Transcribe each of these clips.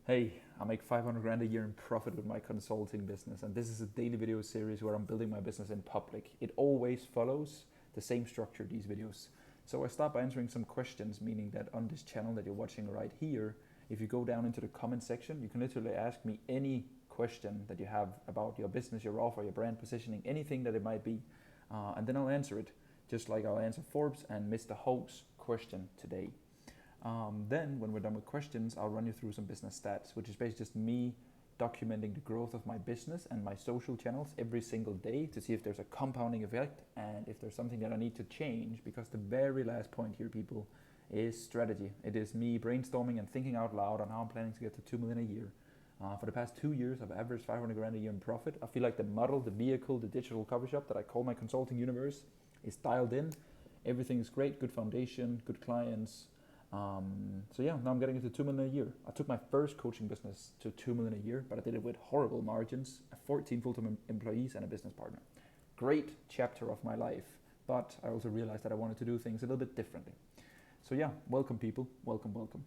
Hey, I make 500 grand a year in profit with my consulting business, and this is a daily video series where I'm building my business in public. It always follows the same structure, these videos. So I start by answering some questions, meaning that on this channel that you're watching right here, if you go down into the comment section, you can literally ask me any question that you have about your business, your offer, your brand positioning, anything that it might be, and then I'll answer it, just like I'll answer Forbes and Mr. Ho's question today. Then, when we're done with questions, I'll run you through some business stats, which is basically just me documenting the growth of my business and my social channels every single day to see if there's a compounding effect and if there's something that I need to change. Because the very last point here, people, is strategy. It is me brainstorming and thinking out loud on how I'm planning to get to 2 million a year. For the past 2 years, I've averaged 500 grand a year in profit. I feel like the model, the vehicle, the digital coffee shop that I call my consulting universe is dialed in. Everything is great, good foundation, good clients. So yeah, now I'm getting into 2 million a year. I took my first coaching business to 2 million a year, but I did it with horrible margins, 14 full-time employees and a business partner. Great chapter of my life, but I also realized that I wanted to do things a little bit differently. So yeah, welcome people, welcome, welcome.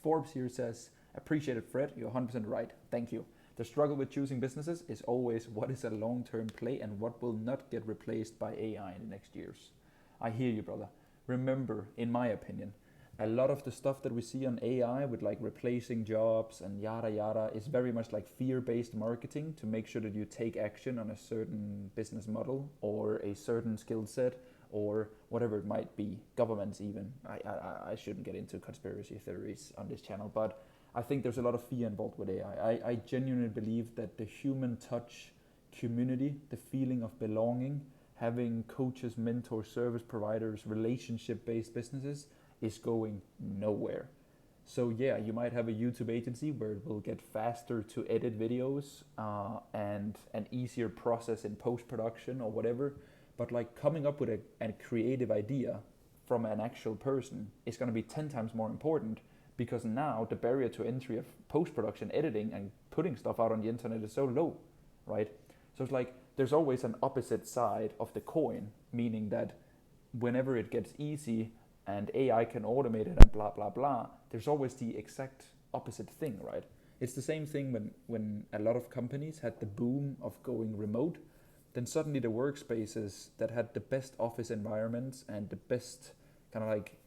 Forbes here says, appreciate it Fred, you're 100% right, thank you. The struggle with choosing businesses is always what is a long-term play and what will not get replaced by AI in the next years. I hear you, brother. Remember, in my opinion, a lot of the stuff that we see on AI with like replacing jobs and yada yada is very much like fear-based marketing to make sure that you take action on a certain business model or a certain skill set or whatever it might be, governments even. I shouldn't get into conspiracy theories on this channel, but I think there's a lot of fear involved with AI. I genuinely believe that the human touch community, the feeling of belonging, having coaches, mentors, service providers, relationship-based businesses is going nowhere. So yeah, you might have a YouTube agency where it will get faster to edit videos and an easier process in post-production or whatever. But like coming up with a creative idea from an actual person is going to be 10 times more important because now the barrier to entry of post-production editing and putting stuff out on the internet is so low, right? So it's like there's always an opposite side of the coin, meaning that whenever it gets easy and AI can automate it and blah, blah, blah, there's always the exact opposite thing, right? It's the same thing when a lot of companies had the boom of going remote, then suddenly the workspaces that had the best office environments and the best kind of like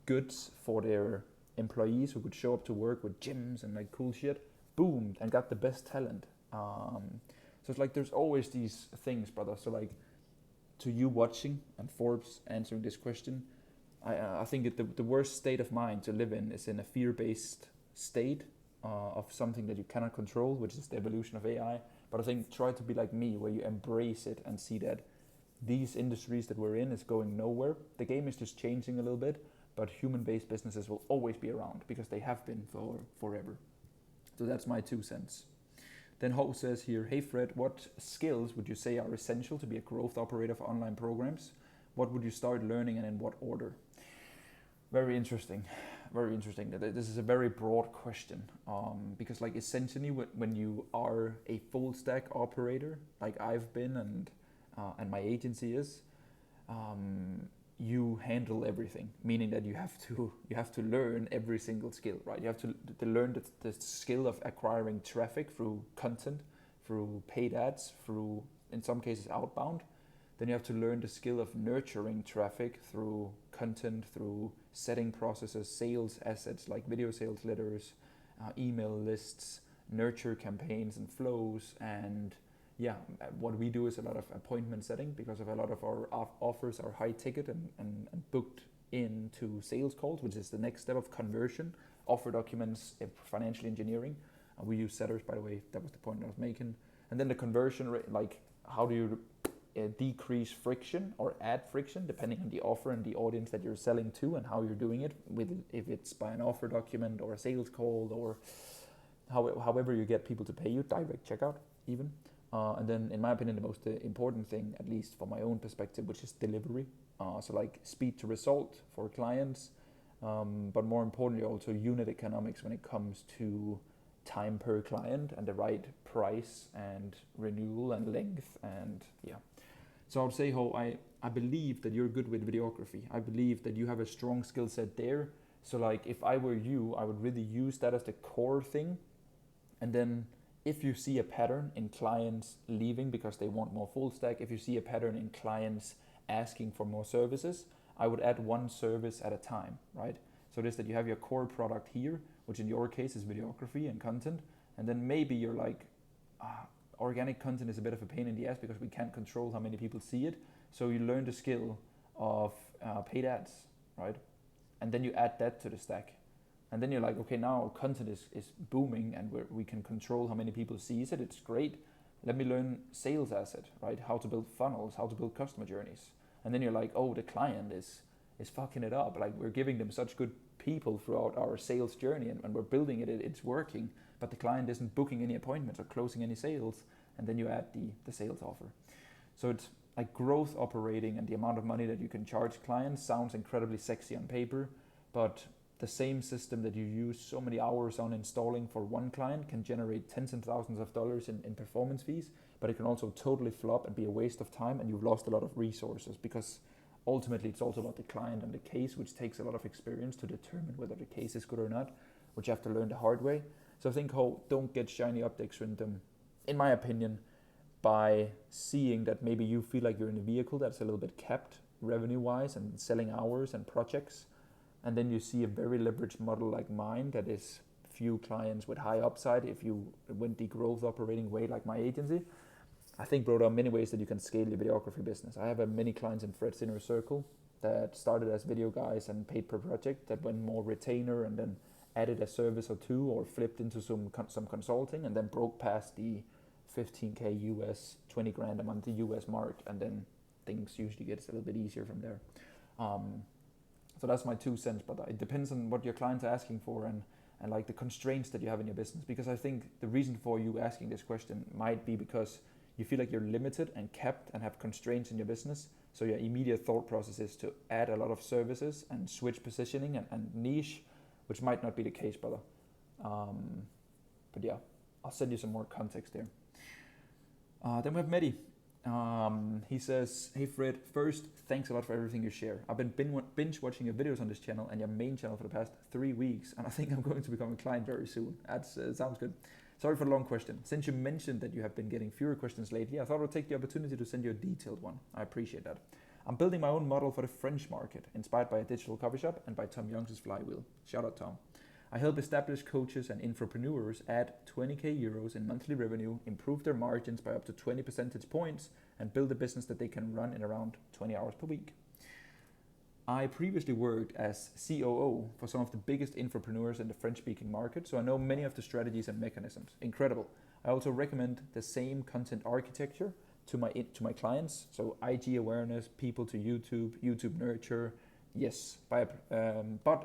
goods for their employees who could show up to work with gyms and like cool shit, boomed and got the best talent. So it's like there's always these things, brother. So like to you watching and Forbes answering this question, I think the worst state of mind to live in is in a fear-based state of something that you cannot control, which is the evolution of AI. But I think try to be like me, where you embrace it and see that these industries that we're in is going nowhere. The game is just changing a little bit, but human-based businesses will always be around because they have been for forever. So that's my 2 cents. Then Ho says here, hey Fred, what skills would you say are essential to be a growth operator for online programs? What would you start learning and in what order? Very interesting, very interesting. This is a very broad question because like essentially when you are a full stack operator, like I've been and my agency is, you handle everything, meaning that you have to learn every single skill, right? You have to learn the skill of acquiring traffic through content, through paid ads, through in some cases outbound. Then you have to learn the skill of nurturing traffic through content, through setting processes, sales assets like video sales letters, email lists, nurture campaigns and flows. And yeah, what we do is a lot of appointment setting because of a lot of our offers are high ticket and booked into sales calls, which is the next step of conversion, offer documents, financial engineering. We use setters, by the way, that was the point I was making. And then the conversion rate, like how do you decrease friction or add friction depending on the offer and the audience that you're selling to and how you're doing it, with if it's by an offer document or a sales call or however you get people to pay you, direct checkout even. And then in my opinion the most important thing, at least from my own perspective, which is delivery, so like speed to result for clients, but more importantly also unit economics when it comes to time per client and the right price and renewal and length. And yeah, so I would say, Ho, I believe that you're good with videography. I believe that you have a strong skill set there. So like if I were you, I would really use that as the core thing. And then if you see a pattern in clients leaving because they want more full stack, if you see a pattern in clients asking for more services, I would add one service at a time, right? So this that you have your core product here, which in your case is videography and content, and then maybe you're like, organic content is a bit of a pain in the ass because we can't control how many people see it. So you learn the skill of paid ads, right? And then you add that to the stack. And then you're like, okay, now content is booming and we can control how many people sees it. It's great. Let me learn sales asset, right? How to build funnels, how to build customer journeys. And then you're like, oh, the client is fucking it up. Like we're giving them such good people throughout our sales journey and we're building it, it's working, but the client isn't booking any appointments or closing any sales. And then you add the sales offer. So it's like growth operating, and the amount of money that you can charge clients sounds incredibly sexy on paper, but the same system that you use so many hours on installing for one client can generate tens and thousands of dollars in performance fees, but it can also totally flop and be a waste of time, and you've lost a lot of resources because ultimately it's also about the client and the case, which takes a lot of experience to determine whether the case is good or not, which you have to learn the hard way. So I think don't get shiny object syndrome, in my opinion, by seeing that maybe you feel like you're in a vehicle that's a little bit capped revenue-wise and selling hours and projects, and then you see a very leveraged model like mine that is few clients with high upside if you went the growth operating way like my agency. I think, bro, there are many ways that you can scale your videography business. I have many clients in Fred's inner circle that started as video guys and paid per project, that went more retainer and then added a service or two or flipped into some consulting and then broke past the 15K US, 20 grand a month US mark, and then things usually gets a little bit easier from there. So that's my 2 cents, but it depends on what your clients are asking for and like the constraints that you have in your business. Because I think the reason for you asking this question might be because you feel like you're limited and capped and have constraints in your business. So your immediate thought process is to add a lot of services and switch positioning and niche, which might not be the case, brother. But yeah, I'll send you some more context there. Then we have Mehdi. He says, hey Fred, first, thanks a lot for everything you share. I've been binge watching your videos on this channel and your main channel for the past 3 weeks, and I think I'm going to become a client very soon. That sounds good. Sorry for the long question. Since you mentioned that you have been getting fewer questions lately, I thought I would take the opportunity to send you a detailed one. I appreciate that. I'm building my own model for the French market, inspired by a digital coffee shop and by Tom Young's Flywheel. Shout out, Tom. I help established coaches and entrepreneurs add 20k euros in monthly revenue, improve their margins by up to 20 percentage points, and build a business that they can run in around 20 hours per week. I previously worked as COO for some of the biggest entrepreneurs in the French-speaking market, so I know many of the strategies and mechanisms. Incredible. I also recommend the same content architecture to my clients, so IG awareness, people to YouTube, YouTube nurture, yes. But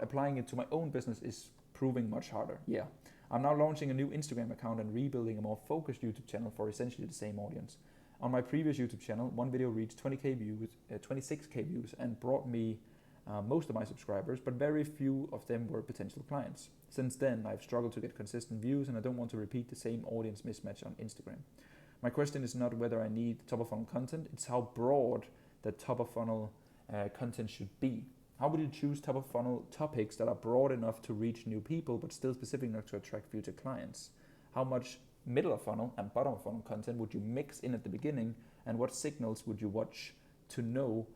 applying it to my own business is proving much harder. Yeah. I'm now launching a new Instagram account and rebuilding a more focused YouTube channel for essentially the same audience. On my previous YouTube channel, one video reached 26k views and brought me most of my subscribers, but very few of them were potential clients. Since then, I've struggled to get consistent views and I don't want to repeat the same audience mismatch on Instagram. My question is not whether I need top of funnel content, it's how broad the top of funnel content should be. How would you choose top of funnel topics that are broad enough to reach new people but still specific enough to attract future clients? How much middle of funnel and bottom of funnel content would you mix in at the beginning, and what signals would you watch to know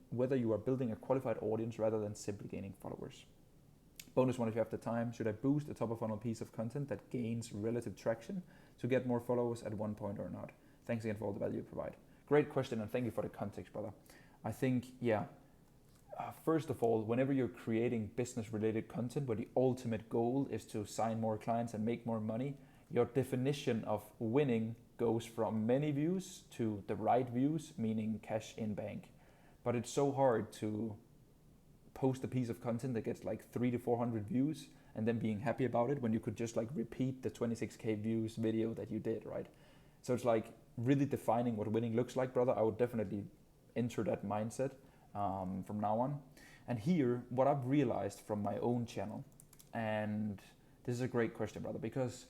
whether you are building a qualified audience rather than simply gaining followers? Bonus one if you have the time, should I boost a top of funnel piece of content that gains relative traction to get more followers at one point or not? Thanks again for all the value you provide. Great question, and thank you for the context, brother. I think, first of all, whenever you're creating business-related content where the ultimate goal is to sign more clients and make more money, your definition of winning goes from many views to the right views, meaning cash in bank. But it's so hard to post a piece of content that gets like 300 to 400 views and then being happy about it when you could just like repeat the 26k views video that you did, right? So it's like really defining what winning looks like, brother. I would definitely enter that mindset from now on. And here, what I've realized from my own channel, and this is a great question, brother, because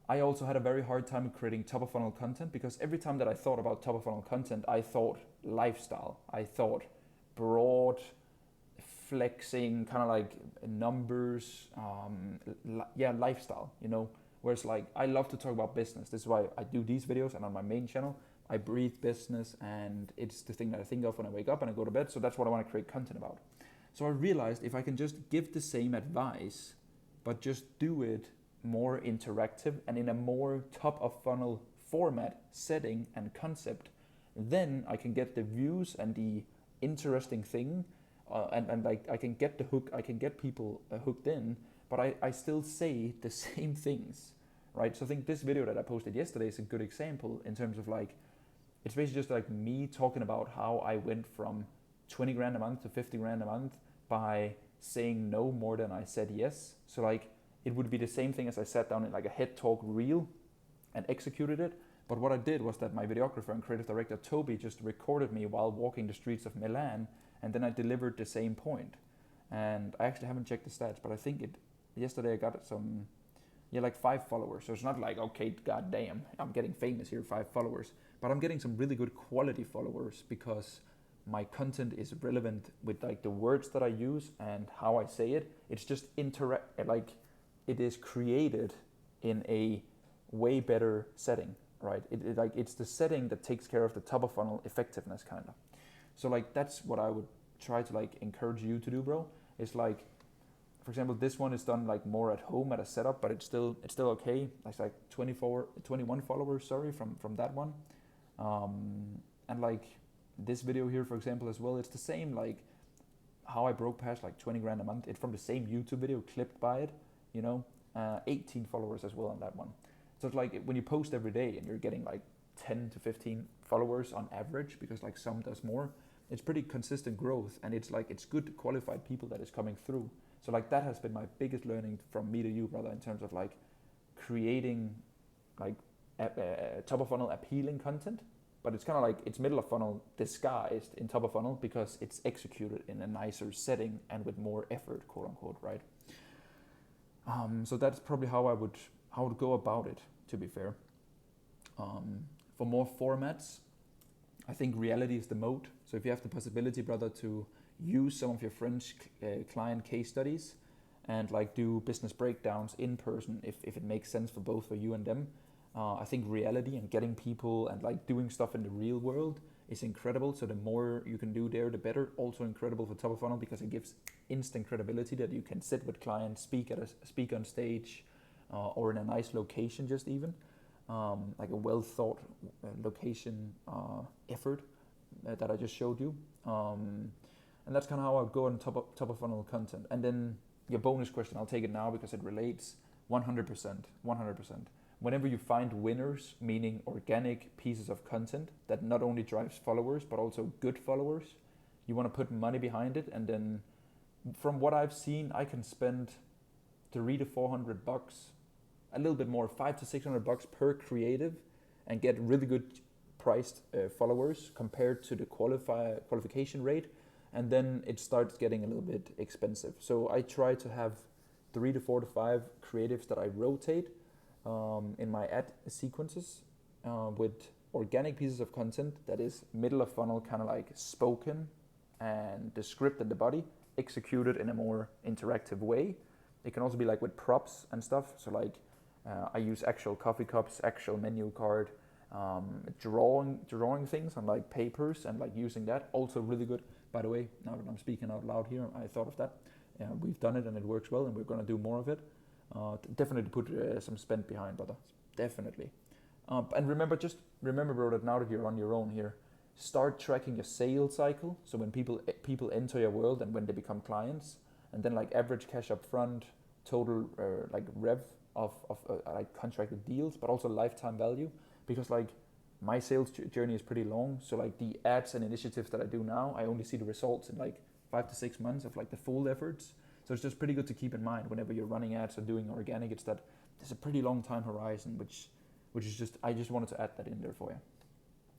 I also had a very hard time creating top of funnel content, because every time that I thought about top of funnel content, I thought lifestyle, I thought broad, flexing, kind of like numbers, lifestyle, you know. Whereas like I love to talk about business. This is why I do these videos, and on my main channel, I breathe business, and it's the thing that I think of when I wake up and I go to bed. So that's what I want to create content about. So I realized if I can just give the same advice, but just do it more interactive and in a more top of funnel format, setting and concept, then I can get the views and the interesting thing, and like I can get the hook, I can get people hooked in, but I still say the same things, right? So I think this video that I posted yesterday is a good example in terms of like, it's basically just like me talking about how I went from 20 grand a month to 50 grand a month by saying no more than I said yes. So like, it would be the same thing as I sat down in like a head talk reel and executed it. But what I did was that my videographer and creative director, Toby, just recorded me while walking the streets of Milan, and then I delivered the same point. And I actually haven't checked the stats, but I think yesterday I got some, like 5 followers. So it's not like, okay, goddamn, I'm getting famous here, 5 followers. But I'm getting some really good quality followers because my content is relevant with like the words that I use and how I say it. It's just like it is created in a way better setting, right? It's the setting that takes care of the top of funnel effectiveness, kind of. So like that's what I would try to like encourage you to do, bro. It's like, for example, this one is done like more at home at a setup, but it's still okay. It's like 21 followers, sorry, from that one. And like this video here, for example, as well, it's the same, like how I broke past like 20 grand a month. It's from the same YouTube video clipped by it, 18 followers as well on that one. So it's like when you post every day and you're getting like 10 to 15 followers on average, because like some does more, it's pretty consistent growth, and it's like it's good qualified people that is coming through. So like that has been my biggest learning from me to you, brother, in terms of like creating like top of funnel appealing content, but it's kind of like it's middle of funnel disguised in top of funnel because it's executed in a nicer setting and with more effort, quote unquote, right? So that's probably how I would go about it, to be fair. For more formats, I think reality is the mode. So if you have the possibility, brother, to use some of your French client case studies and like do business breakdowns in person, if it makes sense for both for you and them, I think reality and getting people and like doing stuff in the real world is incredible. So the more you can do there, the better. Also incredible for top of funnel because it gives instant credibility that you can sit with clients, speak on stage, or in a nice location, just even like a well thought location effort that I just showed you. And that's kind of how I go on top of funnel content. And then your bonus question, I'll take it now because it relates 100%. Whenever you find winners, meaning organic pieces of content that not only drives followers, but also good followers, you want to put money behind it. And then from what I've seen, I can spend $300 to $400, a little bit more, $500 to $600 per creative, and get really good priced followers compared to the qualification rate. And then it starts getting a little bit expensive. So I try to have 3 to 4 to 5 creatives that I rotate in my ad sequences with organic pieces of content that is middle of funnel, kind of like spoken, and the script and the body executed in a more interactive way. It can also be like with props and stuff. So like I use actual coffee cups, actual menu card, drawing things on like papers and like using that. Also really good. By the way, now that I'm speaking out loud here, I thought of that. We've done it and it works well, and we're going to do more of it. Definitely put some spend behind, brother. Definitely. And remember, bro, that now that you're on your own here, start tracking your sales cycle. So when people enter your world and when they become clients, and then like average cash up front, total like rev of like contracted deals, but also lifetime value. Because like my sales journey is pretty long. So like the ads and initiatives that I do now, I only see the results in like 5 to 6 months of like the full efforts. So it's just pretty good to keep in mind whenever you're running ads or doing organic. It's that there's a pretty long time horizon, which is just, I just wanted to add that in there for you.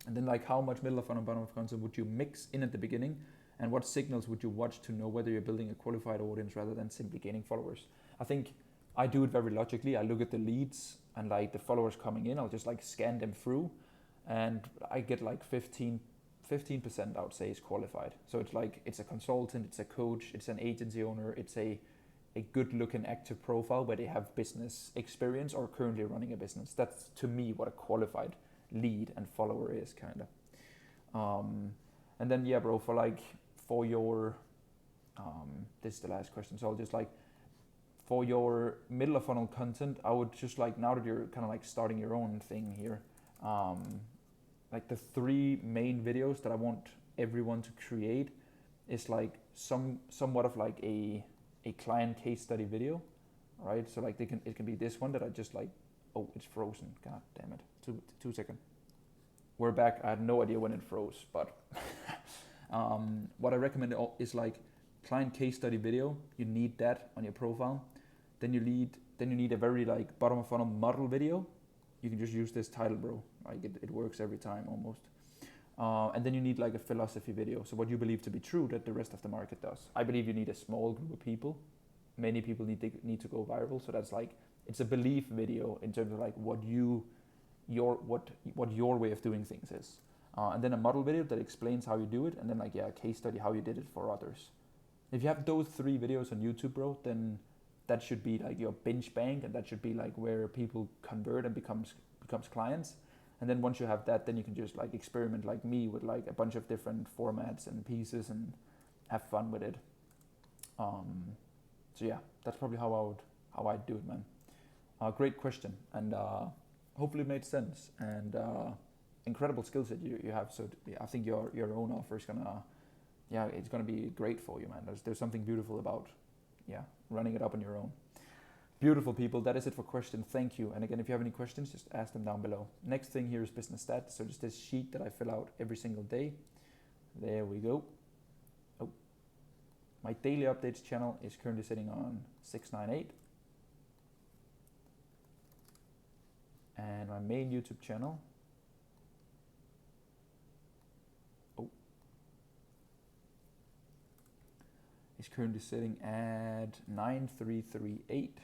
And then like how much middle of funnel and bottom of content would you mix in at the beginning, and what signals would you watch to know whether you're building a qualified audience rather than simply gaining followers? I think I do it very logically. I look at the leads and like the followers coming in, I'll just like scan them through, and I get like 15 15% I would say is qualified. So it's like, it's a consultant, it's a coach, it's an agency owner, it's a good looking active profile where they have business experience or currently running a business. That's to me what a qualified lead and follower is, kind of. And then yeah, bro, for your this is the last question, so I'll just like, for your middle of funnel content, I would just like, now that you're kind of like starting your own thing here, like the 3 main videos that I want everyone to create is like somewhat of like a client case study video, right? So like it can be this one that I just like, oh, it's frozen, god damn it, two seconds. We're back. I had no idea when it froze, but what I recommend is like client case study video. You need that on your profile. Then you need a very like bottom of funnel model video. You can just use this title, bro. Like it works every time almost. And then you need like a philosophy video. So what you believe to be true that the rest of the market does. I believe you need a small group of people. Many people need to go viral. So that's like, it's a belief video in terms of like what your way of doing things is. And then a model video that explains how you do it. And then like, yeah, a case study how you did it for others. If you have those 3 videos on YouTube, bro, then that should be like your binge bank, and that should be like where people convert and becomes clients. And then once you have that, then you can just like experiment like me with like a bunch of different formats and pieces and have fun with it. So yeah, that's probably how I'd do it, man. Great question, and hopefully it made sense, and incredible skill set you have. So I think your own offer is gonna, yeah, it's gonna be great for you, man. There's something beautiful about, yeah, running it up on your own. Beautiful, people. That is it for questions. Thank you. And again, if you have any questions, just ask them down below. Next thing here is business stats. So just this sheet that I fill out every single day. There we go. Oh, my daily updates channel is currently sitting on 698. And my main YouTube channel, is currently sitting at 9338.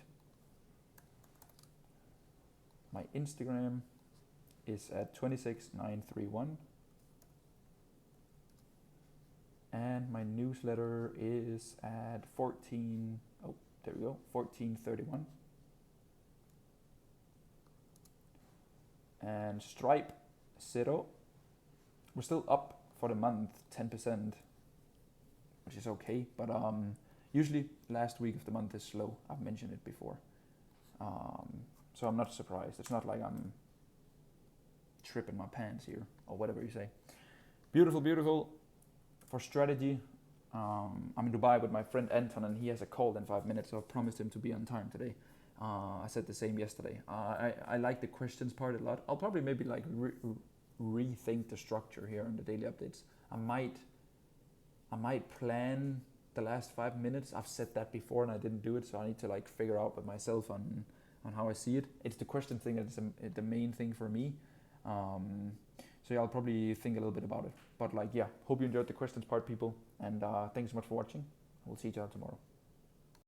My Instagram is at 26931. And my newsletter is at 1431. And Stripe, 0. We're still up for the month, 10%, which is okay, but usually last week of the month is slow. I've mentioned it before. So I'm not surprised. It's not like I'm tripping my pants here, or whatever you say. Beautiful, beautiful. For strategy, I'm in Dubai with my friend Anton, and he has a call in 5 minutes, so I promised him to be on time today. I said the same yesterday. I like the questions part a lot. I'll probably maybe like rethink the structure here on the daily updates. I might plan the last 5 minutes. I've said that before and I didn't do it, so I need to like figure out with myself on how I see it. It's the question thing that's the main thing for me. So yeah, I'll probably think a little bit about it. But like, yeah, hope you enjoyed the questions part, people. And thanks so much for watching. We'll see each other tomorrow.